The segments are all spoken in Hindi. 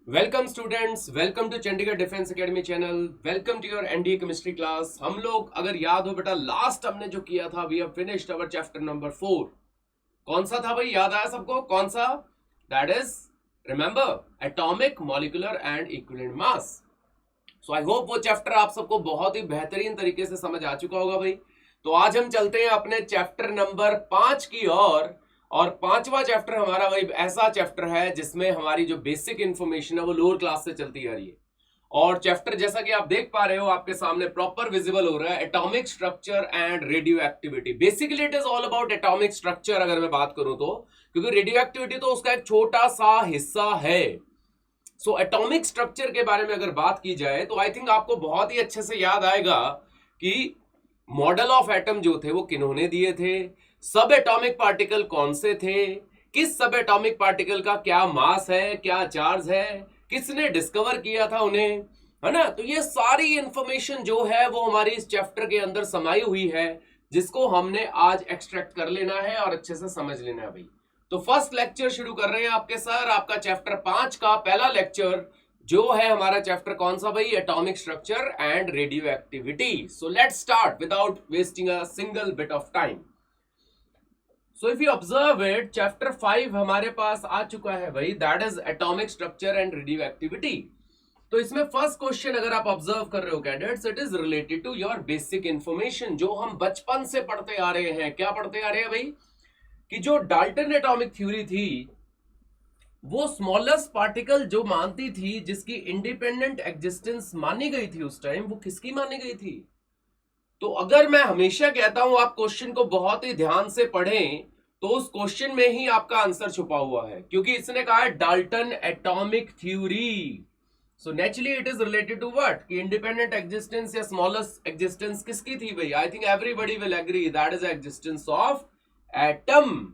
Welcome students, welcome to Chandigarh defence academy channel. Welcome to your NDA chemistry class. हम लोग अगर याद हो बेटा, लास्ट हमने जो किया था, we have finished our chapter number 4। कौन सा था भाई, याद आया सबको? कौन सा? That is, remember, atomic, molecular and equivalent mass. So I hope वो चैप्टर आप सबको बहुत ही बेहतरीन तरीके से समझ आ चुका होगा भाई। तो आज हम चलते हैं अपने चैप्टर नंबर 5 की ओर। और पांचवा चैप्टर हमारा भाई ऐसा चैप्टर है जिसमें हमारी जो बेसिक इंफॉर्मेशन है वो लोअर क्लास से चलती आ रही है। और चैप्टर जैसा कि आप देख पा रहे हो, आपके सामने प्रॉपर विजिबल हो रहा है, atomic structure and radio activity. Basically it is all about atomic structure अगर मैं बात करूं तो, क्योंकि रेडियो एक्टिविटी तो उसका एक छोटा सा हिस्सा है। सो एटॉमिक स्ट्रक्चर के बारे में अगर बात की जाए तो आई थिंक आपको बहुत ही अच्छे से याद आएगा कि मॉडल ऑफ एटम जो थे वो किन्होंने दिए थे, सब एटॉमिक पार्टिकल कौन से थे, किस सब एटॉमिक पार्टिकल का क्या मास है, क्या चार्ज है, किसने डिस्कवर किया था उन्हें, है ना। तो ये सारी इंफॉर्मेशन जो है वो हमारी इस चैप्टर के अंदर समाई हुई है, जिसको हमने आज एक्सट्रैक्ट कर लेना है और अच्छे से समझ लेना है भाई। तो फर्स्ट लेक्चर शुरू कर रहे हैं आपके सर, आपका चैप्टर 5 का पहला लेक्चर जो है हमारा चैप्टर कौन सा भाई? Atomic structure and radio activity. So let's start without wasting a single bit of time. So if you observe it, chapter 5 हमारे पास आ चुका है भाई, that is atomic structure and radio activity. तो इसमें फर्स्ट क्वेश्चन अगर आप ऑब्जर्व कर रहे हो cadets, it is related to your basic information जो हम बचपन से पढ़ते आ रहे हैं। क्या पढ़ते आ रहे हैं भाई? कि जो डाल्टन एटॉमिक थ्योरी थी वो स्मॉलेस्ट पार्टिकल जो मानती थी, जिसकी इंडिपेंडेंट एग्जिस्टेंस मानी गई थी उस टाइम, वो किसकी मानी गई थी? तो अगर मैं हमेशा कहता हूं आप क्वेश्चन को बहुत ही ध्यान से पढ़ें, तो उस क्वेश्चन में ही आपका आंसर छुपा हुआ है, क्योंकि इसने कहा है Dalton atomic theory. So naturally it is related to what? कि इंडिपेंडेंट एग्जिस्टेंस या स्मॉलेस्ट एग्जिस्टेंस किसकी थी भाई? I think everybody will agree that is existence of atom.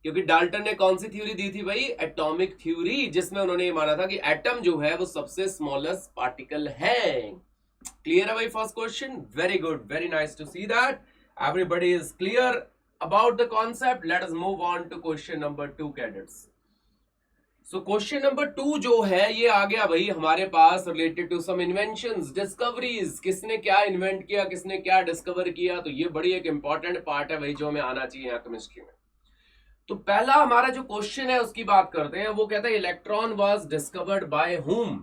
क्योंकि डाल्टन ने कौन सी थ्योरी दी थी भाई? एटॉमिक थ्योरी, जिसमें उन्होंने ये माना था कि एटम जो है वो सबसे स्मॉलेस्ट पार्टिकल है। क्लियर है भाई first question? Very good, very nice to see that everybody is clear about the concept. Let us move on to question number 2 cadets. So question number 2 जो है ये आ गया भाई हमारे पास related to some inventions, discoveries. किसने क्या इन्वेंट किया, किसने क्या डिस्कवर किया, तो ये बड़ी एक इंपॉर्टेंट पार्ट है भाई जो हमें आना चाहिए यहाँ केमिस्ट्री में। तो पहला हमारा जो क्वेश्चन है उसकी बात करते हैं। वो कहता है electron was discovered by whom.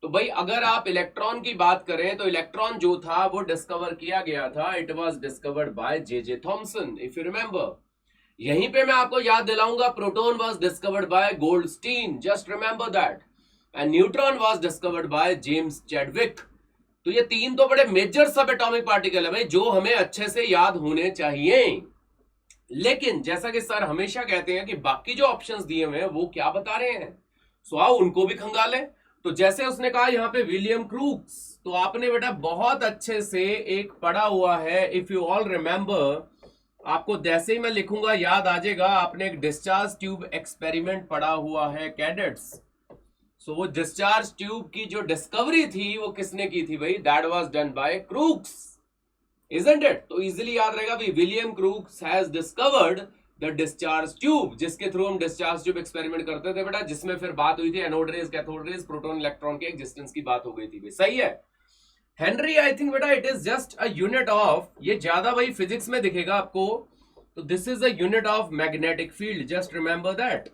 तो भाई अगर आप इलेक्ट्रॉन की बात करें तो इलेक्ट्रॉन जो था वो डिस्कवर किया गया था, it was discovered by J Thomson, if you remember. यहीं पे मैं आपको याद दिलाऊंगा, proton was discovered by Goldstein, just remember that. And neutron was discovered by James Chadwick. तो ये तीन तो बड़े मेजर सब एटॉमिक पार्टिकल है भाई, जो हमें अच्छे से याद होने चाहिए। लेकिन जैसा कि सर हमेशा कहते हैं कि बाकी जो ऑप्शंस दिए हुए हैं वो क्या बता रहे हैं, सो आओ उनको भी खंगालें। तो जैसे उसने कहा यहाँ पे विलियम क्रूक्स, तो आपने बेटा बहुत अच्छे से एक पढ़ा हुआ है, इफ यू ऑल रिमेंबर। आपको जैसे ही मैं लिखूंगा याद आ जाएगा, आपने एक डिस्चार्ज ट्यूब एक्सपेरिमेंट पढ़ा हुआ है कैडेट्स। सो वो डिस्चार्ज ट्यूब की जो डिस्कवरी थी वो किसने की थी भाई? That was done by crooks, isn't it? तो इजीली याद रहेगा भाई, William crooks has discovered the discharge tube, जिसके थ्रू हम डिस्चार्ज ट्यूब एक्सपेरिमेंट करते थे बेटा, जिसमें फिर बात हुई थी anode rays, cathode rays, proton electron के एग्जिस्टेंस की बात हो गई थी भाई। सही है। हेनरी, आई थिंक बेटा it is just a unit of, ये ज्यादा भाई फिजिक्स में दिखेगा आपको, तो this is a unit of magnetic field, just remember that.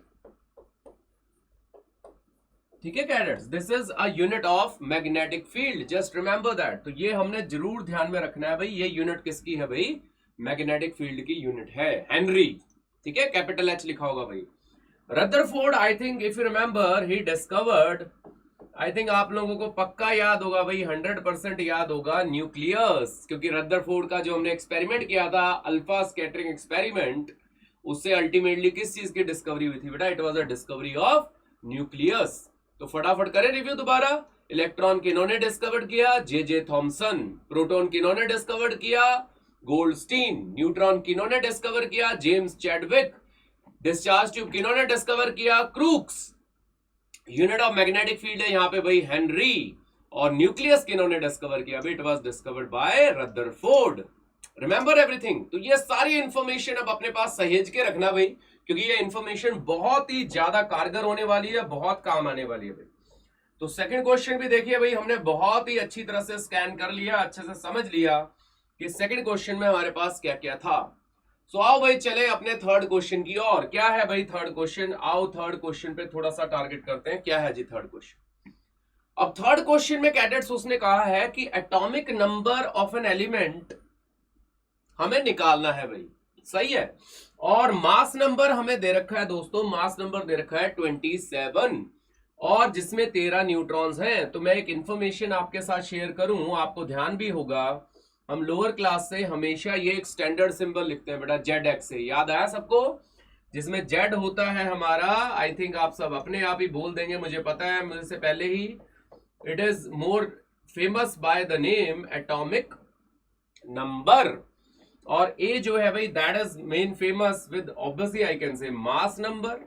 ठीक है cadets, this is a unit of magnetic field, just remember that. तो ये हमने जरूर ध्यान में रखना है भाई, ये यूनिट किसकी है भाई? मैग्नेटिक फील्ड की यूनिट है, हेनरी। ठीक है, कैपिटल एच लिखा होगा भाई। Rutherford, I think if you remember, he discovered, I think आप लोगों को पक्का याद होगा भाई, 100% याद होगा, न्यूक्लियस। क्योंकि रदरफोर्ड का जो हमने एक्सपेरिमेंट किया था, अल्फा स्कैटरिंग एक्सपेरिमेंट, उससे अल्टीमेटली किस चीज की डिस्कवरी हुई थी बेटा? It was a discovery of nucleus. तो फटाफट करें रिव्यू दोबारा। इलेक्ट्रॉन किन्होंने डिस्कवर किया? J Thomson. प्रोटॉन किन्होंने डिस्कवर किया? गोल्डस्टीन। न्यूट्रॉन किन्होंने डिस्कवर किया? James Chadwick. डिस्चार्ज ट्यूब किन्होंने डिस्कवर किया? Crookes. Unit of magnetic field है यहाँ पे भाई हेनरी। और न्यूक्लियस किन्होंने डिस्कवर किया? It was discovered by Rutherford. Remember everything. तो ये सारी इंफॉर्मेशन अब अपने पास सहेज के रखना भाई, क्योंकि ये इंफॉर्मेशन बहुत ही ज्यादा कारगर होने वाली है, बहुत काम आने वाली है भाई। तो सेकंड क्वेश्चन भी देखिए भाई, हमने बहुत ही अच्छी तरह से स्कैन कर लिया, अच्छे से समझ लिया कि सेकंड क्वेश्चन में हमारे पास क्या क्या था। सो आओ भाई चले अपने थर्ड क्वेश्चन की ओर। क्या है भाई थर्ड क्वेश्चन? आओ थर्ड क्वेश्चन पे थोड़ा सा टारगेट करते हैं। क्या है जी थर्ड क्वेश्चन? अब थर्ड क्वेश्चन में कैडेट्स उसने कहा है कि atomic number of an element हमें निकालना है भाई, सही है। और मास नंबर हमें दे रखा है दोस्तों, मास नंबर दे रखा है 27 और जिसमें 13 न्यूट्रॉन्स हैं। तो मैं एक इंफॉर्मेशन आपके साथ शेयर करूं, आपको ध्यान भी होगा, हम लोअर क्लास से हमेशा ये एक स्टैंडर्ड सिंबल लिखते हैं बेटा, जेड एक्स से, याद आया सबको? जिसमें जेड होता है हमारा, आई थिंक आप सब अपने आप ही बोल देंगे, मुझे पता है मुझे से पहले ही, it is more famous by the name atomic number. और ए जो है भाई that is main famous with obviously I can say mass number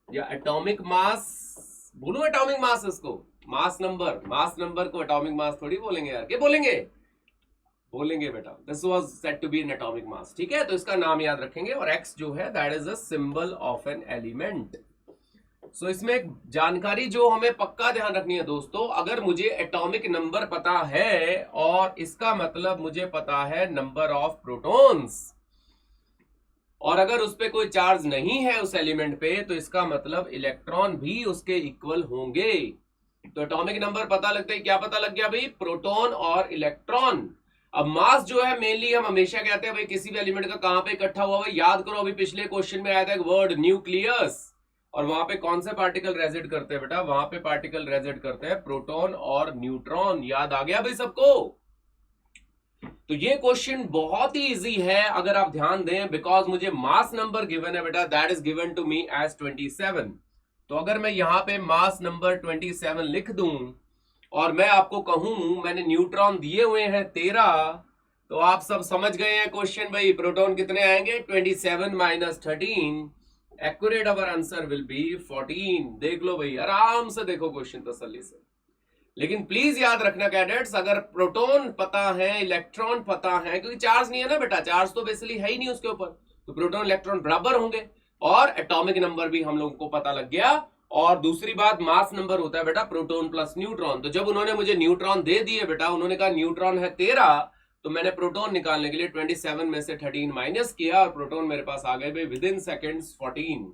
या एटॉमिक मास। बोलो एटॉमिक मास, इसको मास नंबर, मास नंबर को एटॉमिक मास थोड़ी बोलेंगे यार, क्या बोलेंगे? बोलेंगे बेटा this was said to be an atomic mass, ठीक है। तो इसका नाम याद रखेंगे। और एक्स जो है that is a symbol of an element. So इसमें एक जानकारी जो हमें पक्का ध्यान रखनी है दोस्तों, अगर मुझे एटॉमिक नंबर पता है और इसका मतलब मुझे पता है नंबर ऑफ प्रोटॉन्स, और अगर उस पे कोई चार्ज नहीं है उस एलिमेंट पे, तो इसका मतलब इलेक्ट्रॉन भी उसके इक्वल होंगे। तो एटॉमिक नंबर पता लगता है, क्या पता लग गया भाई? प्रोटॉन और इलेक्ट्रॉन। अब मास जो है मेनली हम हमेशा कहते हैं भाई किसी भी एलिमेंट का कहां पे इकट्ठा हुआ है। याद करो अभी पिछले क्वेश्चन में आया था एक वर्ड न्यूक्लियस, और वहां पे कौन से पार्टिकल रेजिड करते हैं बेटा? वहां पे पार्टिकल रेजिड करते हैं प्रोटॉन और न्यूट्रॉन। याद आ गया भाई सबको? तो ये क्वेश्चन बहुत ही इजी है अगर आप ध्यान दें, बिकॉज मुझे मास नंबर गिवन है बेटा, that is given to me as 27। तो अगर मैं यहां पे मास नंबर 27 लिख दूं और मैं आपको कहूं मैंने न्यूट्रॉन दिए हुए हैं 13, तो आप सब समझ गए हैं क्वेश्चन भाई, प्रोटॉन कितने आएंगे? 27 minus 13, accurate our answer will be 14। देख लो भाई, आराम से देखो क्वेश्चन तसल्ली से। लेकिन प्लीज याद रखना कैडेट्स, अगर प्रोटॉन पता है, इलेक्ट्रॉन पता है, क्योंकि चार्ज नहीं है ना बेटा, चार्ज तो बेसिकली है ही नहीं उसके ऊपर, तो प्रोटॉन इलेक्ट्रॉन बराबर होंगे। और एटॉमिक नंबर भी हम लोगों को पता लग गया। और दूसरी बात, मास नंबर होता है बेटा प्रोटॉन प्लस न्यूट्रॉन। तो जब उन्होंने मुझे न्यूट्रॉन दे दिए बेटा, उन्होंने कहा न्यूट्रॉन है 13, तो मैंने प्रोटॉन निकालने के लिए 27 में से 13 माइनस किया और प्रोटॉन मेरे पास आ गए within seconds 14।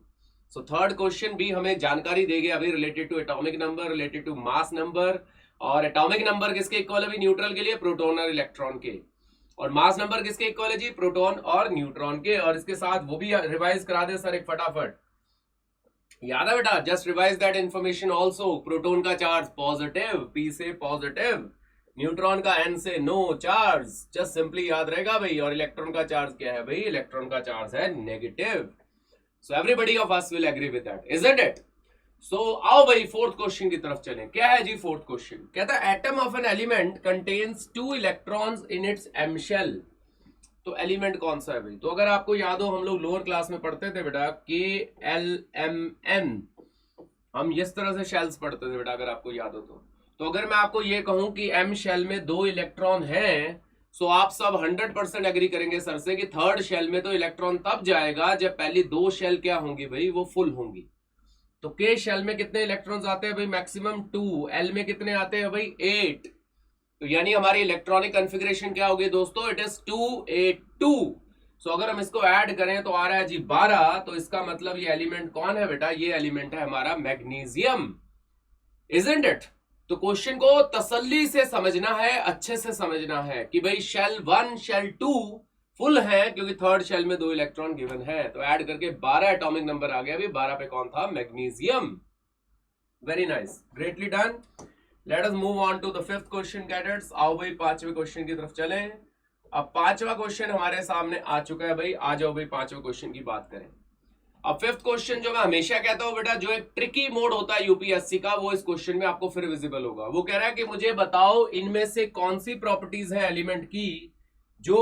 So third question भी हमें जानकारी देंगे अभी related to atomic number, related to mass number. और एटॉमिक नंबर किसके इक्वल है अभी न्यूट्रल के लिए? प्रोटॉन और इलेक्ट्रॉन के। और मास नंबर किसके इक्वल है जी? प्रोटॉन और न्यूट्रॉन के। और इसके साथ वो भी रिवाइज करा दे सर एक फटाफट, याद है बेटा? Just revise that information also. Proton का चार्ज पॉजिटिव, पी से पॉजिटिव, न्यूट्रॉन का एन से नो चार्ज, जस्ट सिंपली याद रहेगा भाई। और इलेक्ट्रॉन का चार्ज क्या है भाई? इलेक्ट्रॉन का चार्ज है negative. So everybody of us will agree with that, isn't it? So आओ भाई फोर्थ क्वेश्चन की तरफ चलें। क्या है जी फोर्थ क्वेश्चन? कहता है atom of an element contains 2 electrons in its M shell. तो एलिमेंट कौन सा है भाई? तो अगर आपको याद हो, हम लोग लोअर क्लास में पढ़ते थे बेटा KLMN, हम इस तरह से शेल्स पढ़ते थे बेटा, अगर आपको याद हो तो अगर मैं आपको ये कहूं कि एम शेल में 2 इलेक्ट्रॉन हैं, सो आप सब 100% एग्री करेंगे सर से कि थर्ड शेल में तो इलेक्ट्रॉन तब जाएगा जब पहली 2 शेल क्या होंगी भाई? वो फुल होंगी। तो के शेल में कितने इलेक्ट्रॉन्स आते हैं भाई? मैक्सिमम 2। एल में कितने आते हैं भाई? 8। तो यानी हमारी इलेक्ट्रॉनिक कॉन्फ़िगरेशन क्या होगी दोस्तों? It is 282। सो अगर हम इसको ऐड करें तो आ रहा है जी 12। तो इसका मतलब ये एलिमेंट कौन है बेटा? ये एलिमेंट है हमारा मैग्नीशियम, इजंट इट? तो क्वेश्चन को तसल्ली से समझना है, अच्छे से समझना है कि भाई शेल 1 शेल 2 फुल है, क्योंकि थर्ड शेल में 2 इलेक्ट्रॉन गिवन है। तो ऐड करके 12 एटॉमिक नंबर आ गया अभी। 12 पे कौन था? Magnesium. Very nice, greatly done. Let us move on to the fifth question cadets. आओ भाई पांचवें क्वेश्चन की तरफ चलें। अब पांचवा क्वेश्चन हमारे सामने आ चुका है भाई। आ जाओ भाई पांचवें क्वेश्चन की बात करें। अब फिफ्थ क्वेश्चन जो मैं हमेशा कहता हूं बेटा, जो एक ट्रिकी मोड होता है यूपीएससी का, वो इस क्वेश्चन में आपको फिर विजिबल होगा। वो कह रहा है कि मुझे बताओ इनमें से कौन सी प्रॉपर्टीज है एलिमेंट की जो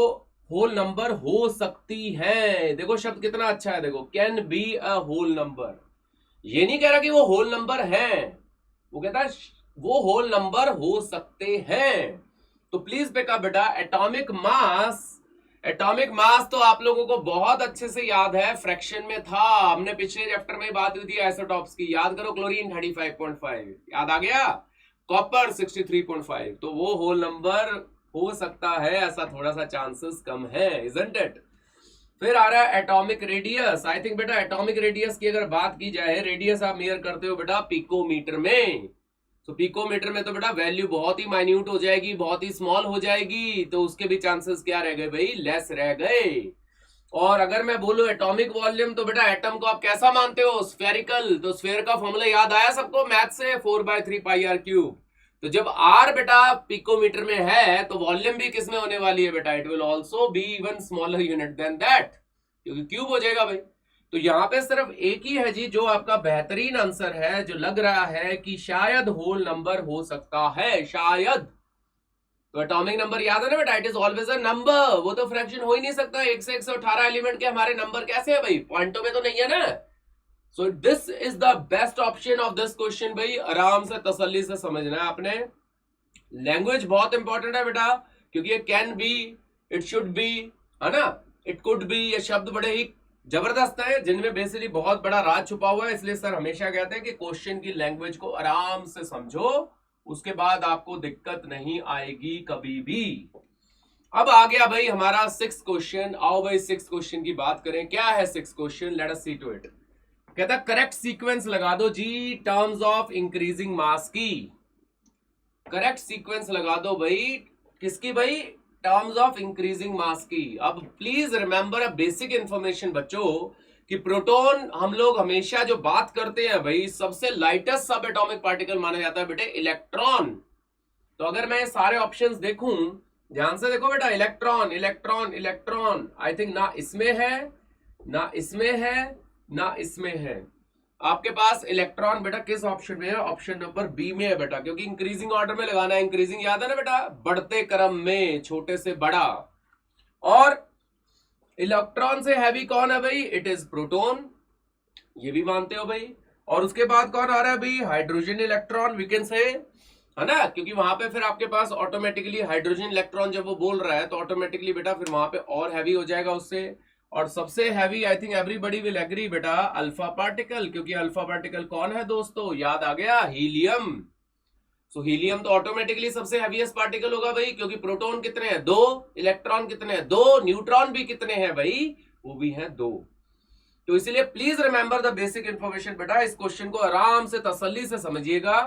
होल नंबर हो सकती है। देखो शब्द कितना अच्छा है, देखो can be a whole number. ये नहीं कह रहा कि वो होल नंबर है, वो कहता है वो होल नंबर हो सकते हैं। तो प्लीज पिक अप बेटा, एटॉमिक मास एटॉमिक मास तो आप लोगों को बहुत अच्छे से याद है, फ्रैक्शन में था, हमने पिछले चैप्टर में बात हुई थी आइसोटॉप्स की, याद करो। क्लोरीन 35.5 याद आ गया, कॉपर 63.5, तो वो होल नंबर हो सकता है, ऐसा थोड़ा सा चांसेस कम है, इजंट इट। फिर आ रहा है एटॉमिक रेडियस। आई थिंक बेटा एटॉमिक रेडियस की अगर बात की जाए, रेडियस आप मेजर करते हो बेटा पिकोमीटर में, तो पिकोमीटर में तो बेटा वैल्यू बहुत ही माइन्यूट हो जाएगी, बहुत ही स्मॉल हो जाएगी, तो उसके भी चांसेस क्या रह गए भाई, लेस रह गए। और अगर मैं बोलूं एटॉमिक वॉल्यूम, तो बेटा एटम को आप कैसा मानते हो, स्फेरिकल, तो स्फेयर का फॉर्मूला याद आया सबको मैथ से, 4/3πr³। तो जब आर बेटा पिकोमीटर में है तो वॉल्यूम भी किसमें होने वाली है बेटा, it will also be even smaller unit than that, क्योंकि क्यूब हो जाएगा भाई। तो यहां पे सिर्फ एक ही है जी जो आपका बेहतरीन आंसर है, जो लग रहा है कि शायद होल नंबर हो सकता है, शायद। तो एटॉमिक नंबर याद है ना बेटा, it is always a number, वो तो फ्रैक्शन हो ही नहीं सकता। 1 से 118 एलिमेंट के हमारे नंबर कैसे है भाई, पॉइंटों में तो नहीं है ना। So this is the best option of this question भाई, आराम से तसल्ली से समझना है आपने। लैंग्वेज बहुत इंपॉर्टेंट है बेटा, क्योंकि ये can be, it should be, है ना, इट कुड बी, ये शब्द बड़े ही जबरदस्त है, जिनमें बेसिकली बहुत बड़ा राज छुपा हुआ है। इसलिए सर हमेशा कहते हैं कि क्वेश्चन की लैंग्वेज को आराम से समझो, उसके बाद आपको दिक्कत नहीं आएगी कभी भी। अब आ गया भाई हमारा 6th क्वेश्चन। आओ भाई 6th क्वेश्चन की बात करें। क्या है 6th question, let us see to it. कहता करेक्ट सीक्वेंस लगा दो जी टर्म्स ऑफ इंक्रीजिंग मास की। करेक्ट सीक्वेंस लगा दो भाई, किसकी भाई, टर्म्स ऑफ इंक्रीजिंग मास की। अब please remember a basic information बच्चों, कि प्रोटॉन हम लोग हमेशा जो बात करते हैं भाई, सबसे लाइटेस्ट सब एटॉमिक पार्टिकल माना जाता है बेटे इलेक्ट्रॉन। तो अगर मैं सारे ऑप्शंस देखूं, ध्यान से देखो बेटा, electron electron electron, I think ना इसमें है, ना इसमें है, ना इसमें है। आपके पास इलेक्ट्रॉन बेटा किस ऑप्शन में है, ऑप्शन नंबर बी में है बेटा, क्योंकि इंक्रीजिंग ऑर्डर में लगाना है। इंक्रीजिंग याद है ना बेटा, बढ़ते क्रम में, छोटे से बड़ा। और इलेक्ट्रॉन से हैवी कौन है भाई, इट इज प्रोटॉन, ये भी मानते हो भाई। और उसके बाद कौन आ रहा है भाई, hydrogen electron, we can say, है ना, क्योंकि वहां पे फिर आपके पास ऑटोमेटिकली हाइड्रोजन इलेक्ट्रॉन जब वो बोल रहा है तो ऑटोमेटिकली बेटा फिर वहां पे और हैवी हो जाएगा उससे। और सबसे heavy, I think everybody will agree बेटा, अल्फा पार्टिकल, क्योंकि अल्फा पार्टिकल कौन है दोस्तों, याद आ गया, हीलियम। सो हीलियम तो ऑटोमेटिकली सबसे हैवीएस्ट पार्टिकल होगा भाई, क्योंकि प्रोटॉन कितने हैं, 2, इलेक्ट्रॉन कितने हैं, 2, न्यूट्रॉन भी कितने हैं भाई, वो भी हैं 2। तो इसलिए please remember the basic information बेटा, इस क्वेश्चन को आराम से तसल्ली से समझिएगा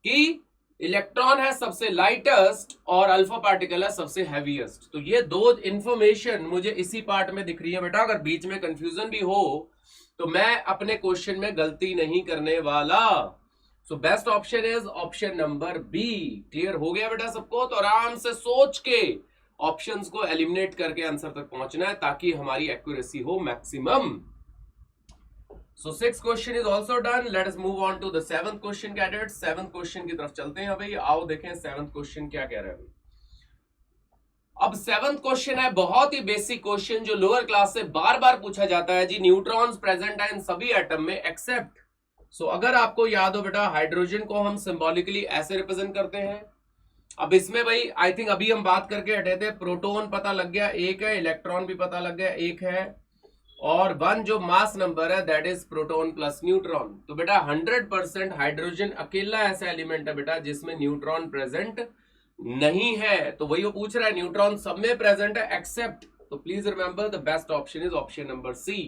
कि इलेक्ट्रॉन है सबसे लाइटेस्ट और अल्फा पार्टिकल है सबसे हैवीएस्ट। तो ये दो इंफॉर्मेशन मुझे इसी पार्ट में दिख रही है बेटा, अगर बीच में कंफ्यूजन भी हो तो मैं अपने क्वेश्चन में गलती नहीं करने वाला। So best option is option number B. Clear हो गया बेटा सबको, तो आराम से सोच के ऑप्शंस को एलिमिनेट करके आंसर तक पहुंचना है, ताकि हमारी एक्यूरेसी हो maximum. So 6th question is also done. Let us move on to the 7th question, cadets. 7th question की तरफ चलते हैं भाई, आओ देखें 7th question क्या कह रहा है भाई। अब 7th question है बहुत ही बेसिक क्वेश्चन, जो लोअर क्लास से बार बार पूछा जाता है जी। न्यूट्रॉन्स प्रेजेंट है इन सभी एटम में एक्सेप्ट, सो अगर आपको याद हो बेटा, हाइड्रोजन को हम सिंबॉलिकली ऐसे रिप्रेजेंट करते हैं। अब इसमें भाई आई थिंक अभी हम बात करके हटे थे, प्रोटॉन पता लग गया एक है, इलेक्ट्रॉन भी पता लग गया एक है, और 1 जो मास नंबर है that is proton plus neutron. तो बेटा 100% हाइड्रोजन अकेला ऐसा एलिमेंट है बेटा जिसमें न्यूट्रॉन प्रेजेंट नहीं है। तो वही वो पूछ रहा है, न्यूट्रॉन सब में प्रेजेंट है एक्सेप्ट, तो please remember the best option is option number C,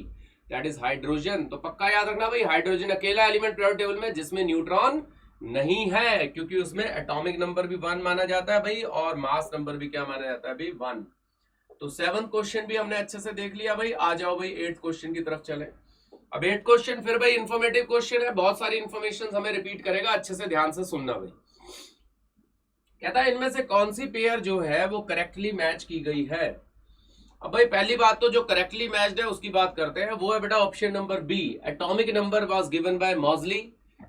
that is hydrogen. तो पक्का याद रखना भाई, हाइड्रोजन अकेला एलिमेंट पीरियोडिक टेबल में जिसमें न्यूट्रॉन नहीं है, क्योंकि उसमें एटॉमिक नंबर भी 1 माना जाता है भाई, और मास नंबर भी क्या माना जाता है भाई, 1। तो 7th क्वेश्चन भी हमने अच्छे से देख लिया भाई। आ जाओ भाई 8th क्वेश्चन की तरफ चले। अब 8th क्वेश्चन फिर भाई इंफॉर्मेटिव क्वेश्चन है, बहुत सारी इंफॉर्मेशन हमें रिपीट करेगा, अच्छे से ध्यान से सुनना भाई। कहता है इनमें से कौन सी पेयर जो है वो करेक्टली मैच की गई है। अब भाई पहली बात तो जो करेक्टली मैच्ड है उसकी बात करते हैं, वो है बेटा option number B, atomic number was given by Moseley.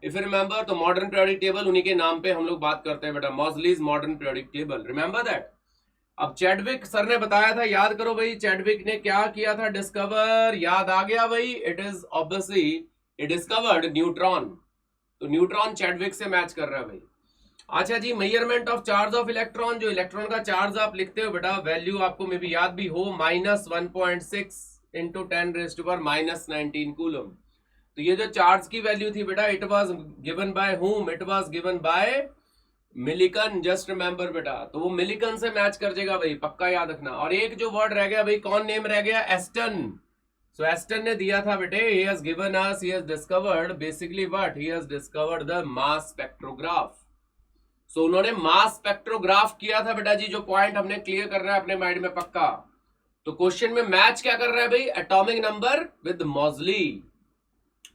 If you remember, तो मॉडर्न पीरियोडिक टेबल उन्हीं के नाम पे हम लोग बात करते हैं बेटा, Moseley's modern periodic table, remember that. अब चैडविक सर ने बताया था, याद करो भाई, चैडविक ने क्या किया था, डिस्कवर, याद आ गया भाई, it is obviously it discovered neutron. तो न्यूट्रॉन चैडविक से मैच कर रहा है भाई। अच्छा जी, measurement of charge of electron, जो इलेक्ट्रॉन का चार्ज आप लिखते हो बेटा, वैल्यू आपको मे बी याद भी हो, -1.6 इंटू 10⁻⁻19 कूलम। तो ये जो चार्ज की वैल्यू थी बेटा, it was given by whom, it was given bye Millikan, just remember बेटा। तो वो मिलिकन से मैच कर जाएगा भाई, पक्का याद रखना। और एक जो वर्ड रह गया भाई, कौन नेम रह गया, एस्टन। सो एस्टन ने दिया था बेटे, he has given us, he has discovered basically what, he has discovered the mass spectrograph। सो उन्होंने मास स्पेक्ट्रोग्राफ किया था बेटा जी, जो पॉइंट हमने क्लियर कर रहा है अपने माइंड में पक्का। तो क्वेश्चन में मैच क्या कर रहा है भाई, एटॉमिक नंबर विद मॉजली।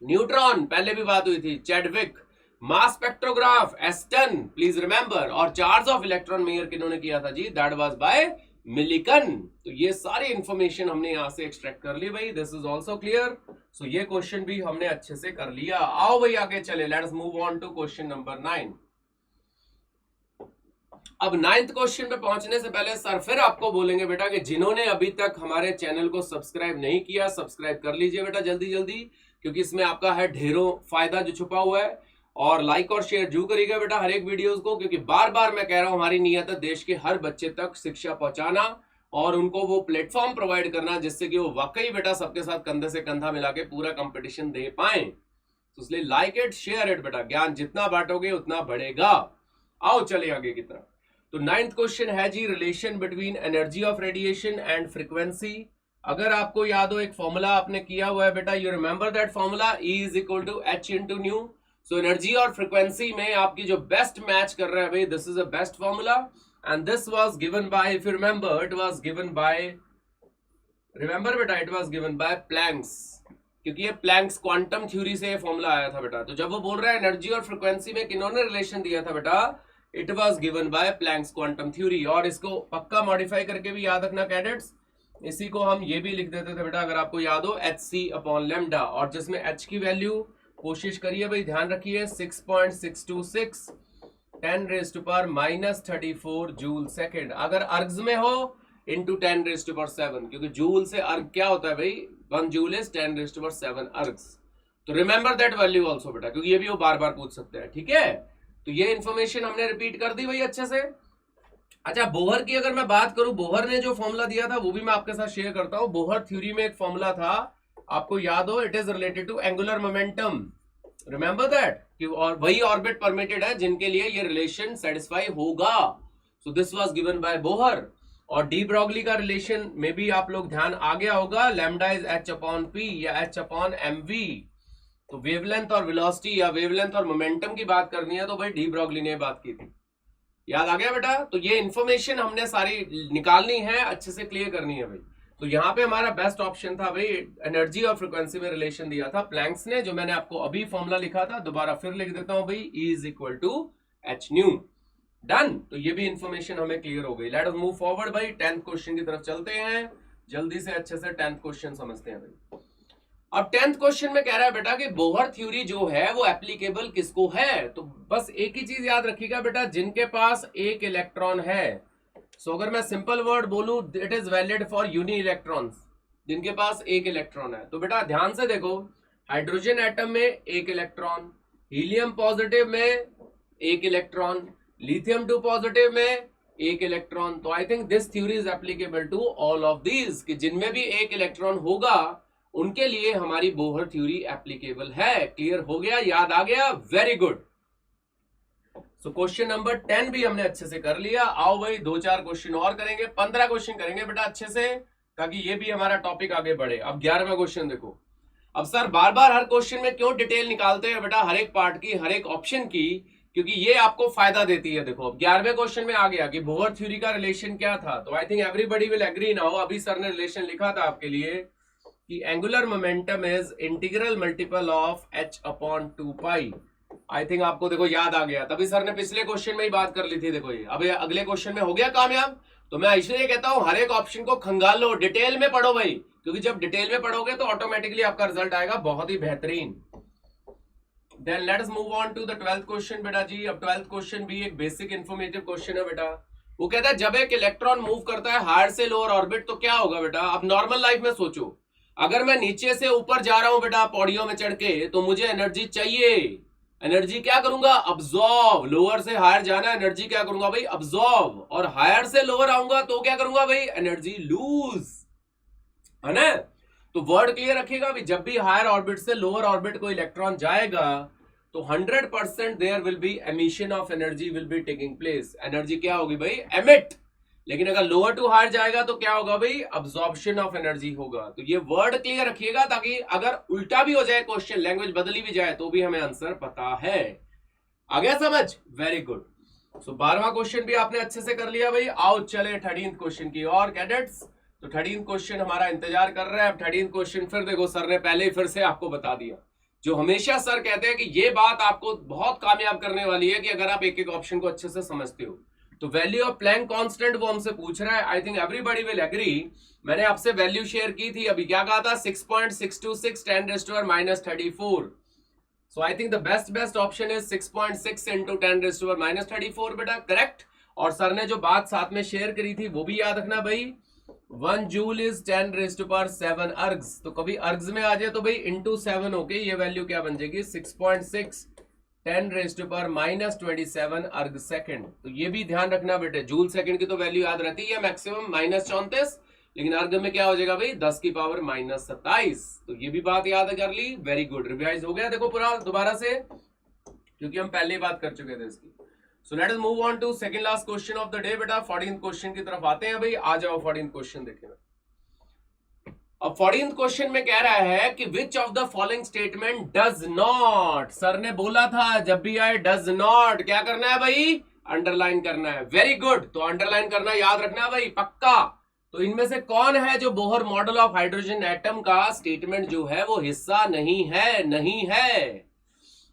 न्यूट्रॉन पहले भी बात हुई थी, Chadwick. Mass spectrograph Aston, please remember. और चार्ज ऑफ इलेक्ट्रॉन मेजर किन्होंने किया था जी, दैट वाज बाय मिलिकन। तो ये सारी इंफॉर्मेशन हमने यहां से एक्सट्रैक्ट कर ली भाई, दिस इज ऑल्सो क्लियर। सो ये क्वेश्चन भी हमने अच्छे से कर लिया। आओ भाई आगे चले, let's move on to question number 9। अब 9th क्वेश्चन पे पहुंचने से पहले सर फिर आपको बोलेंगे बेटा कि जिन्होंने अभी तक हमारे चैनल को सब्सक्राइब नहीं किया, सब्सक्राइब कर लीजिए बेटा जल्दी जल्दी, क्योंकि इसमें आपका है ढेरों फायदा जो छुपा हुआ है। और लाइक और शेयर जरूर करिएगा बेटा हर एक वीडियोस को, क्योंकि बार बार मैं कह रहा हूं, हमारी नियत है देश के हर बच्चे तक शिक्षा पहुंचाना और उनको वो प्लेटफॉर्म प्रोवाइड करना जिससे कि वो वाकई बेटा सबके साथ कंधे से कंधा मिला के पूरा कंपटीशन दे पाए। तो इसलिए लाइक इट, शेयर इट बेटा, ज्ञान जितना बांटोगे उतना बढ़ेगा। आओ चले आगे की तरफ। तो 9th क्वेश्चन है जी, relation between energy of radiation and frequency. अगर आपको याद हो, एक फॉर्मूला आपने किया हुआ है बेटा, you remember that formula, E is equal to H into nu. So energy और फ्रीक्वेंसी में आपकी जो बेस्ट मैच कर रहा है भाई, this is a best formula and this was given by, if you remember, it was given by, remember बेटा, it was given by Planck's, क्योंकि ये प्लैंक्स क्वांटम थ्योरी से ये फॉर्मूला आया था बेटा। तो जब वो बोल रहा है एनर्जी और फ्रीक्वेंसी में किन्होंने रिलेशन दिया था बेटा, it was given by Planck's quantum theory. और इसको पक्का मॉडिफाई करके भी याद रखना कैडेट्स, इसी को हम ये भी लिख देते थे बेटा, अगर आपको याद हो, hc/λ, और जिसमें h की वैल्यू कोशिश करिए भाई, ध्यान रखिए, 6.626 10⁻⁻34 जूल सेकेंड। अगर अर्ग्स में हो इंटू 10⁻7, क्योंकि जूल से अर्ग क्या होता है भाई, 1 जूल इज 10⁻7 अर्ग्स। तो रिमेंबर दैट वैल्यू ऑल्सो बेटा, क्योंकि ये भी वो बार बार पूछ सकते हैं, ठीक है। तो ये इंफॉर्मेशन हमने रिपीट कर दी भाई अच्छे से। अच्छा, बोहर की अगर मैं बात करूं, बोहर ने जो फॉर्मूला दिया था वो भी मैं आपके साथ शेयर करता हूं। बोहर थ्योरी में एक फॉर्मूला था, आपको याद हो, it is related to angular momentum, remember that. और वही ऑर्बिट परमिटेड है जिनके लिए ये रिलेशन सेटिस्फाई होगा। So this was given bye Bohr. और डी ब्रॉगली का रिलेशन में भी आप लोग ध्यान आ गया होगा, लैम्डा इज h/p या h/mv। तो वेवलेंथ और वेलोसिटी या वेवलेंथ और मोमेंटम की बात करनी है तो भाई डी ब्रॉगली ने बात की थी, याद आ गया बेटा। तो ये इंफॉर्मेशन हमने सारी निकालनी है, अच्छे से क्लियर करनी है भाई। तो यहाँ पे हमारा बेस्ट ऑप्शन था भाई, एनर्जी और फ्रीक्वेंसी में रिलेशन दिया था प्लैंक्स ने, जो मैंने आपको अभी फॉर्मूला लिखा था, दोबारा फिर लिख देता हूं भाई, E is equal to H nu. Done. तो ये भी इंफॉर्मेशन हमें क्लियर हो गई। लेट अस मूव फॉरवर्ड भाई, 10th क्वेश्चन की तरफ चलते हैं जल्दी से, अच्छे से 10th क्वेश्चन समझते हैं भाई। अब 10th क्वेश्चन में कह रहा है बेटा कि बोहर थ्योरी जो है वो एप्लीकेबल किसको है। तो बस एक ही चीज याद रखिएगा बेटा, जिनके पास एक इलेक्ट्रॉन है। सो अगर मैं सिंपल वर्ड बोलूं, it is valid for uni electrons, जिनके पास एक इलेक्ट्रॉन है। तो बेटा ध्यान से देखो, हाइड्रोजन एटम में एक इलेक्ट्रॉन, हीलियम पॉजिटिव में एक इलेक्ट्रॉन, लिथियम 2 पॉजिटिव में एक इलेक्ट्रॉन। तो I think this theory is applicable to all of these, कि जिनमें भी एक इलेक्ट्रॉन होगा उनके लिए हमारी बोहर थ्योरी एप्लीकेबल है। क्लियर हो गया, याद आ गया, very good. So question number 10 भी हमने अच्छे से कर लिया। आओ भाई 2-4 क्वेश्चन और करेंगे, 15 क्वेश्चन करेंगे बेटा अच्छे से, ताकि ये भी हमारा टॉपिक आगे बढ़े। अब 11वां क्वेश्चन देखो। अब सर बार बार हर क्वेश्चन में क्यों डिटेल निकालते हैं बेटा, हर एक पार्ट की, हर एक ऑप्शन की, क्योंकि ये आपको फायदा देती है। देखो अब 11वें क्वेश्चन में आ गया कि बोहर थ्योरी का रिलेशन क्या था। तो I think everybody will agree now. अभी सर ने रिलेशन लिखा था आपके लिए कि angular momentum is integral multiple of h/2π। I think आपको देखो याद आ गया, तभी सर ने पिछले क्वेश्चन में ही बात कर ली थी। देखो ये अब अगले क्वेश्चन में हो गया कामयाब। तो मैं इसलिए कहता हूं हर एक ऑप्शन को खंगालो, डिटेल में पढ़ो भाई, क्योंकि जब डिटेल में पढ़ोगे तो ऑटोमेटिकली आपका रिजल्ट आएगा बहुत ही बेहतरीन। Then let's move on to the 12th question बेटा जी। अब 12th क्वेश्चन भी एक बेसिक इंफॉर्मेटिव क्वेश्चन है बेटा। वो कहता है जब एक इलेक्ट्रॉन मूव करता है हायर से लोअर ऑर्बिट तो क्या होगा बेटा। अब नॉर्मल लाइफ में सोचो, अगर मैं नीचे से ऊपर जा रहा हूं बेटा पौड़ियों में चढ़ के, तो मुझे एनर्जी चाहिए, एनर्जी क्या करूंगा, अब्सॉर्ब। लोअर से हायर जाना, एनर्जी क्या करूंगा भाई, अब्सॉर्ब। और हायर से लोअर आऊंगा तो क्या करूंगा भाई, एनर्जी लूज, है ना। तो वर्ड क्लियर रखिएगा भाई, जब भी हायर ऑर्बिट से लोअर ऑर्बिट को इलेक्ट्रॉन जाएगा तो 100% there will be emission of energy will be taking place. Energy क्या होगी भाई, एमिट। लेकिन अगर लोअर टू हायर जाएगा तो क्या होगा भाई, अब्सॉर्प्शन ऑफ एनर्जी होगा। तो ये वर्ड क्लियर रखिएगा ताकि अगर उल्टा भी हो जाए क्वेश्चन, लैंग्वेज बदली भी जाए तो भी हमें आंसर पता है। आ गया समझ, वेरी गुड। सो 12वां क्वेश्चन भी आपने अच्छे से कर लिया भाई। आओ चले 13th क्वेश्चन की और कैडेट्स। तो 13th क्वेश्चन हमारा इंतजार कर रहा है। अब 13th क्वेश्चन फिर देखो, सर ने पहले ही फिर से आपको बता दिया। जो हमेशा सर कहते हैं कि ये बात आपको बहुत कामयाब करने वाली है कि अगर आप एक एक ऑप्शन को अच्छे से समझते हो। तो वैल्यू ऑफ प्लैंक कांस्टेंट वो हमसे पूछ रहा है। I think everybody will agree. मैंने आपसे वैल्यू शेयर की थी, अभी क्या कहा था, 6.626 10⁻⁻34। So I think the best option is 6.6 into 10⁻⁻34 बेटा, करेक्ट। और सर ने जो बात साथ में शेयर करी थी वो भी याद रखना भाई, 1 जूल इज 10⁻7 अर्ग्स। तो कभी अर्ग्स में आ जाए तो भाई इंटू 7 होके ये वैल्यू क्या बन जाएगी, 6.6 10⁻⁻27 अर्ग सेकेंड। तो ये भी ध्यान रखना बेटे, जूल सेकेंड की तो वैल्यू याद रहती है मैक्सिमम -34, लेकिन अर्ग में क्या हो जाएगा भाई, 10 की पावर -27। तो ये भी बात याद कर ली, वेरी गुड, रिवाइज हो गया देखो पूरा दोबारा से, क्योंकि हम पहले ही बात कर चुके थे इसकी। So let us move on to second last question of the day बेटा। 14th क्वेश्चन की तरफ आते हैं भाई। आ जाओ 14th क्वेश्चन देखें। अब 14th क्वेश्चन में कह रहा है कि which of the following statement does not. Sir ने बोला था जब भी आए डज नॉट क्या करना है भाई, अंडरलाइन करना है। वेरी गुड, तो अंडरलाइन करना याद रखना भाई पक्का। तो इनमें से कौन है जो Bohr model of hydrogen atom का स्टेटमेंट जो है वो हिस्सा नहीं है, नहीं है।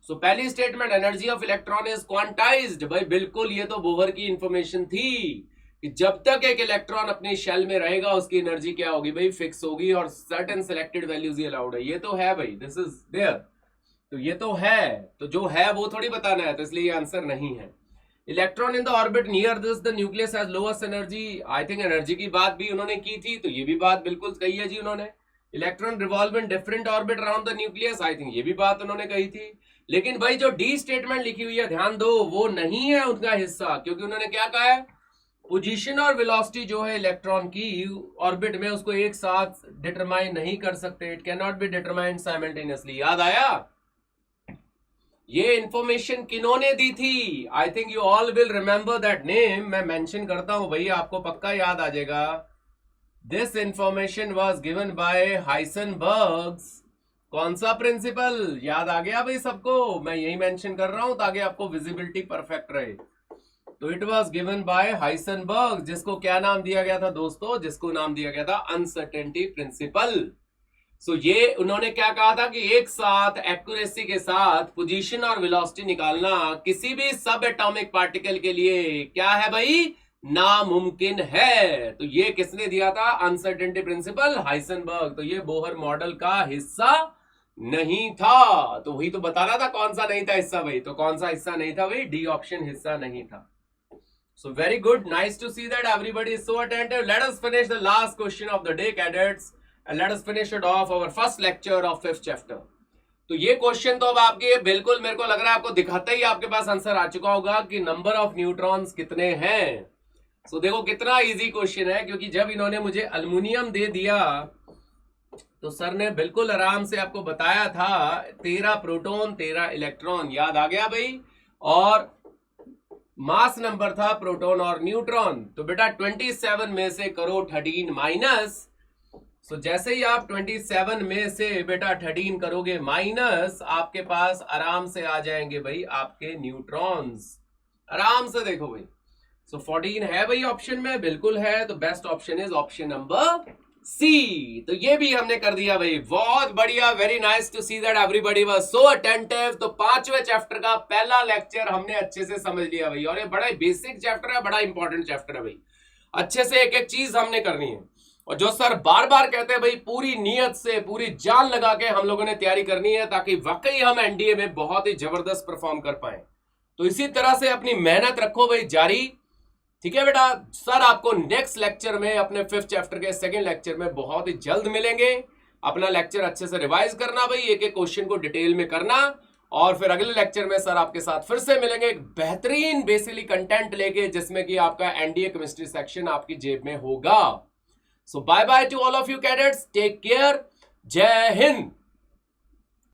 सो पहली statement, energy of electron is quantized. भाई बिल्कुल, ये तो बोहर की इंफॉर्मेशन थी कि जब तक एक इलेक्ट्रॉन अपनी शेल में रहेगा उसकी एनर्जी क्या होगी भाई, फिक्स होगी, और सर्टेन सिलेक्टेड वैल्यूज ही अलाउड है। ये तो है भाई, दिस इज देयर। तो ये तो है, तो जो है वो थोड़ी बताना है, तो इसलिए ये आंसर नहीं है। Electron in the orbit near this the nucleus has lowest energy. I think energy की बात भी उन्होंने की थी, तो ये भी बात बिल्कुल कही है जी उन्होंने। Electron revolve in different orbit around the nucleus, I think ये भी बात उन्होंने कही थी। लेकिन भाई जो डी स्टेटमेंट लिखी हुई है, ध्यान दो, वो नहीं है उनका हिस्सा, क्योंकि उन्होंने क्या कहा है, पोजीशन और वेलोसिटी जो है इलेक्ट्रॉन की ऑर्बिट में, उसको एक साथ डिटरमाइन नहीं कर सकते। It can not be determined simultaneously. याद आया? ये इंफॉर्मेशन किन्होंने दी थी? I think you all will remember that name. मैं मेंशन करता हूं भैया, आपको पक्का याद आ जाएगा। This information was given by Heisenberg's. कौन सा प्रिंसिपल, याद आ गया भाई सबको? मैं यही मेंशन कर रहा हूं ताकि आपको विजिबिलिटी परफेक्ट रहे। तो it was given bye Heisenberg, जिसको क्या नाम दिया गया था दोस्तों, जिसको नाम दिया गया था अनसर्टेनिटी प्रिंसिपल। सो ये उन्होंने क्या कहा था कि एक साथ एक्यूरेसी के साथ पोजीशन और वेलोसिटी निकालना किसी भी सब एटॉमिक पार्टिकल के लिए क्या है भाई, नामुमकिन है। तो ये किसने दिया था, अनसर्टेनिटी प्रिंसिपल, हाइसेनबर्ग। तो ये बोहर मॉडल का हिस्सा नहीं था। तो वही तो बताना था कौन सा नहीं था हिस्सा भाई। तो कौन सा हिस्सा नहीं था भाई, डी ऑप्शन हिस्सा नहीं था। So very good, nice to see that everybody is so attentive. Let us finish the last question of the day, cadets, and let us finish it off our first lecture of 5th chapter. तो ये क्वेश्चन तो अब आपके बिल्कुल मेरे को लग रहा है आपको दिखाते ही आपके पास आंसर आ चुका होगा कि नंबर ऑफ न्यूट्रॉन्स कितने हैं। सो देखो कितना इजी क्वेश्चन है, क्योंकि जब इन्होंने मुझे अल्युमिनियम दे दिया तो सर ने बिल्कुल आराम से आपको बताया था 13 प्रोटॉन 13 इलेक्ट्रॉन, याद आ गया भाई। और मास नंबर था प्रोटॉन और न्यूट्रॉन। तो बेटा 27 में से करो 13 माइनस। सो जैसे ही आप 27 में से बेटा 13 करोगे माइनस, आपके पास आराम से आ जाएंगे भाई आपके न्यूट्रॉन्स। आराम से देखो भाई। सो 14 है भाई ऑप्शन में, बिल्कुल है। तो best option is option number C. तो ये भी हमने कर दिया भाई, बहुत बढ़िया, very nice to see that everybody was so attentive. तो 5वें चैप्टर का पहला लेक्चर हमने अच्छे से समझ लिया भाई, और ये बड़ा बेसिक चैप्टर है, बड़ा इंपॉर्टेंट चैप्टर है भाई। अच्छे से एक एक चीज हमने करनी है, और जो सर बार बार कहते हैं भाई पूरी नियत से पूरी जान लगा के हम लोगों ने तैयारी करनी है, ताकि वाकई हम एनडीए में बहुत ही जबरदस्त परफॉर्म कर पाए। तो इसी तरह से अपनी मेहनत रखो भाई जारी, ठीक है बेटा। सर आपको नेक्स्ट लेक्चर में, अपने 5th चैप्टर के सेकंड लेक्चर में बहुत ही जल्द मिलेंगे। अपना लेक्चर अच्छे से रिवाइज करना भाई, एक एक क्वेश्चन को डिटेल में करना, और फिर अगले लेक्चर में सर आपके साथ फिर से मिलेंगे एक बेहतरीन बेसिकली कंटेंट लेके, जिसमें कि आपका एनडीए केमिस्ट्री सेक्शन आपकी जेब में होगा। So bye bye to all of you cadets, take care, जय हिंद।